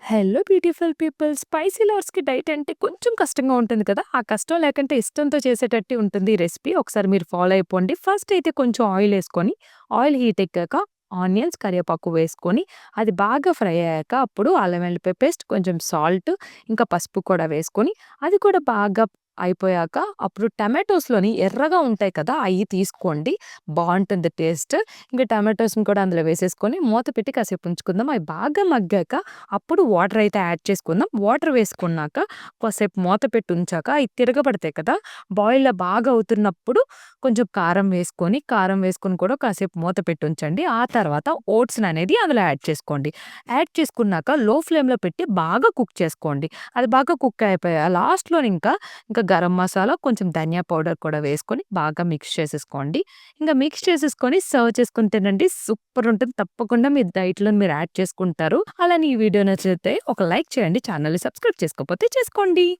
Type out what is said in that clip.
Hello beautiful people. Spicy లవర్స్‌కి diet అంటే కొంచెం కష్టంగా ఉంటుంది కదా! ఆ కష్టం లేకంటే ఇష్టంతో చేసేటట్టే ఉంటుంది ఈ రెసిపీ. ఒకసారి మీరు ఫాలో అయిపోండి. ఫస్ట్ అయితే కొంచెం ఆయిలేసుకొని, ఆయిల్ హీట్ ఎక్కాక ఆనియన్స్, కరివేపాకు వేసుకొని, అది బాగా ఫ్రై అయ్యాక అప్పుడు అల్లం వెల్లుల్లి పేస్ట్, కొంచెం సాల్ట్, ఇంకా పసుపు కూడా వేసుకొని, అది కూడా బాగా అయిపోయాక అప్పుడు టమాటోస్‌లోని ఎర్రగా ఉంటాయి కదా! అయి తీసుకోండి. బావుంటుంది టేస్ట్. ఇంక టమాటోస్‌ని కూడా అందులో వేసేసుకొని మూత పెట్టి కాసేపు ఉంచుకుందాం. అవి బాగా మగ్గాక అప్పుడు వాటర్ అయితే యాడ్ చేసుకుందాం. వాటర్ వేసుకున్నాక కాసేపు మూత పెట్టి ఉంచాక అయి తిరగబడతాయి కదా! బాగా అవుతున్నప్పుడు కొంచెం కారం వేసుకొని కూడా కాసేపు మూత పెట్టి ఉంచండి. ఆ తర్వాత ఓట్స్‌ననేది అందులో యాడ్ చేసుకోండి. యాడ్ చేసుకున్నాక లో ఫ్లేమ్‌లో పెట్టి బాగా కుక్ చేసుకోండి. అది బాగా కుక్ అయిపోయా లాస్ట్‌లో ఇంకా గరం మసాలా, కొంచెం ధనియా పౌడర్ కూడా వేసుకొని బాగా మిక్స్ చేసేసుకోండి. మిక్స్ చేసేసుకొని సర్వ్ చేసుకొని తినండి. సూపర్ ఉంటుంది. తప్పకుండా మీ డైట్‌లో మీరు యాడ్ చేసుకుంటారు. అలానే ఈ వీడియో నచ్చితే ఒక లైక్ చేయండి. ఛానెల్‌ని సబ్స్క్రైబ్ చేసుకోకపోతే చేసుకోండి.